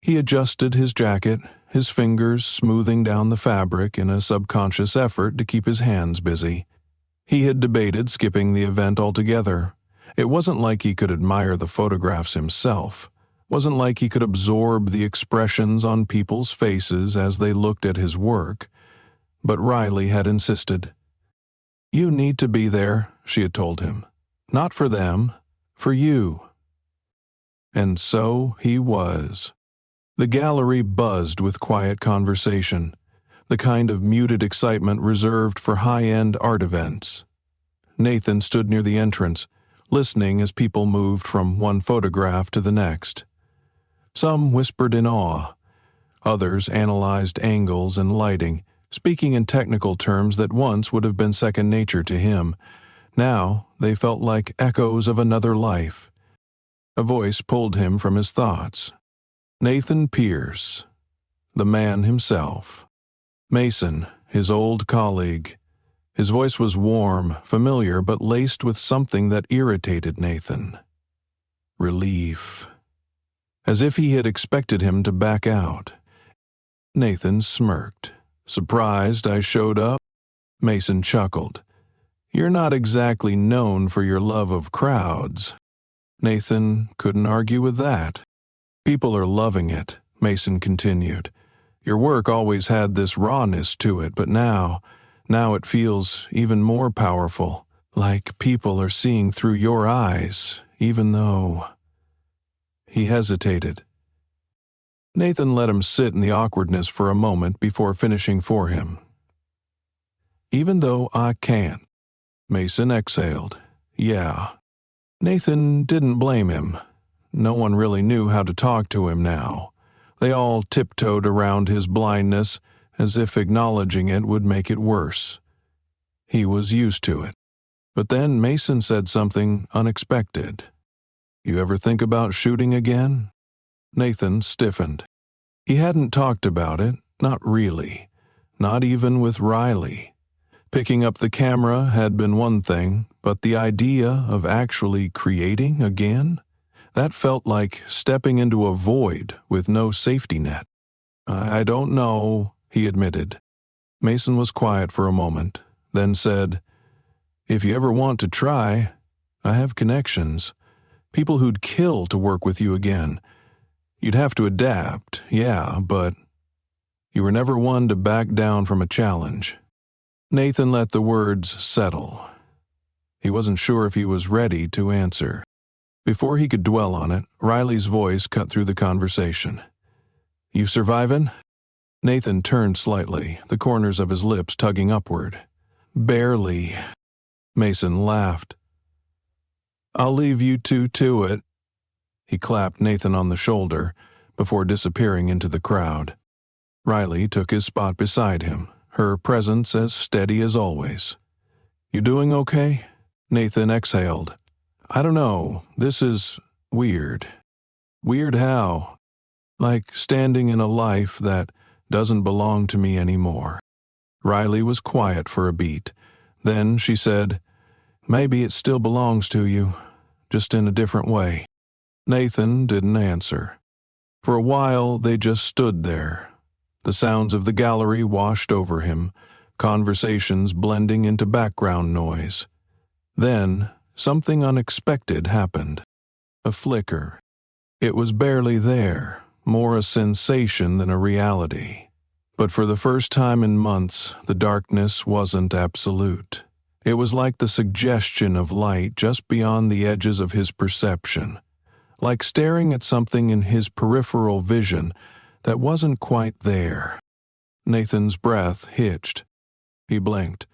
He adjusted his jacket, his fingers smoothing down the fabric in a subconscious effort to keep his hands busy. He had debated skipping the event altogether. It wasn't like he could admire the photographs himself. Wasn't like he could absorb the expressions on people's faces as they looked at his work. But Riley had insisted. "You need to be there," she had told him. "Not for them, for you." And so he was. The gallery buzzed with quiet conversation, the kind of muted excitement reserved for high-end art events. Nathan stood near the entrance, listening as people moved from one photograph to the next. Some whispered in awe. Others analyzed angles and lighting, speaking in technical terms that once would have been second nature to him. Now they felt like echoes of another life. A voice pulled him from his thoughts. Nathan Pierce, the man himself. Mason, his old colleague. His voice was warm, familiar, but laced with something that irritated Nathan. Relief. As if he had expected him to back out. Nathan smirked. "Surprised I showed up?" Mason chuckled. "You're not exactly known for your love of crowds." Nathan couldn't argue with that. "People are loving it," Mason continued. "Your work always had this rawness to it, but now it feels even more powerful, like people are seeing through your eyes, even though—" He hesitated. Nathan let him sit in the awkwardness for a moment before finishing for him. "Even though I can't." Mason exhaled. "Yeah." Nathan didn't blame him. No one really knew how to talk to him now. They all tiptoed around his blindness, as if acknowledging it would make it worse. He was used to it. But then Mason said something unexpected. "You ever think about shooting again?" Nathan stiffened. He hadn't talked about it, not really. Not even with Riley. Picking up the camera had been one thing, but the idea of actually creating again? That felt like stepping into a void with no safety net. "I don't know," he admitted. Mason was quiet for a moment, then said, "If you ever want to try, I have connections. People who'd kill to work with you again. You'd have to adapt, yeah, but you were never one to back down from a challenge." Nathan let the words settle. He wasn't sure if he was ready to answer. Before he could dwell on it, Riley's voice cut through the conversation. "You survivin'?" Nathan turned slightly, the corners of his lips tugging upward. "Barely." Mason laughed. "I'll leave you two to it." He clapped Nathan on the shoulder before disappearing into the crowd. Riley took his spot beside him, her presence as steady as always. "You doing okay?" Nathan exhaled. "I don't know, this is weird." "Weird how?" "Like standing in a life that doesn't belong to me anymore." Riley was quiet for a beat. Then she said, "Maybe it still belongs to you, just in a different way." Nathan didn't answer. For a while they just stood there. The sounds of the gallery washed over him, conversations blending into background noise. Then something unexpected happened. A flicker. It was barely there, more a sensation than a reality. But for the first time in months, the darkness wasn't absolute. It was like the suggestion of light just beyond the edges of his perception. like staring at something in his peripheral vision that wasn't quite there. Nathan's breath hitched. He blinked.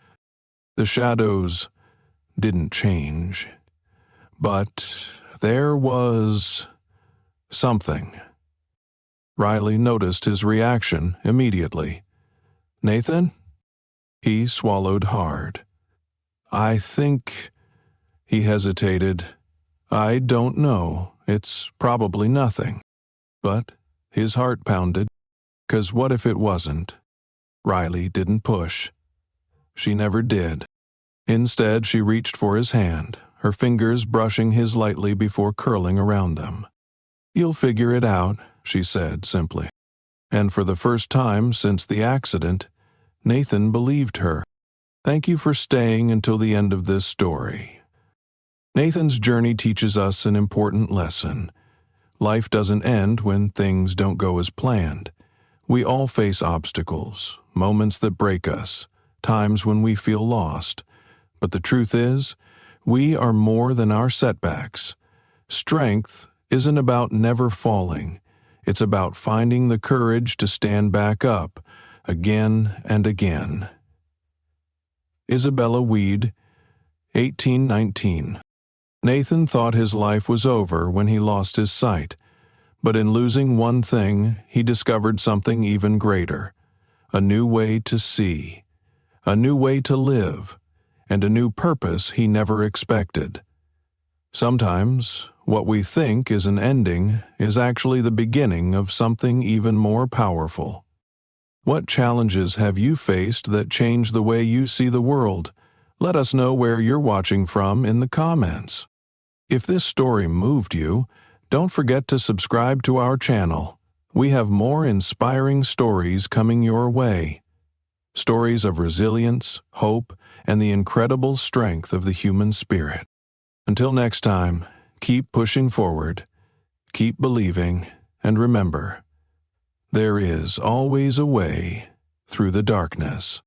The shadows didn't change. But there was something. Riley noticed his reaction immediately. "Nathan?" He swallowed hard. "I think—" He hesitated. "I don't know. It's probably nothing." But his heart pounded. 'Cause what if it wasn't? Riley didn't push. She never did. Instead, she reached for his hand, her fingers brushing his lightly before curling around them. "You'll figure it out," she said simply. And for the first time since the accident, Nathan believed her. "Thank you for staying until the end of this story." Nathan's journey teaches us an important lesson. Life doesn't end when things don't go as planned. We all face obstacles, moments that break us, times when we feel lost. But the truth is, we are more than our setbacks. Strength isn't about never falling. It's about finding the courage to stand back up, again and again. Isabella Weed, 1819. Nathan thought his life was over when he lost his sight. But in losing one thing, he discovered something even greater. A new way to see, a new way to live, and a new purpose he never expected. Sometimes, what we think is an ending is actually the beginning of something even more powerful. What challenges have you faced that changed the way you see the world? Let us know where you're watching from in the comments. If this story moved you, don't forget to subscribe to our channel. We have more inspiring stories coming your way. Stories of resilience, hope, and the incredible strength of the human spirit. Until next time, keep pushing forward, keep believing, and remember, there is always a way through the darkness.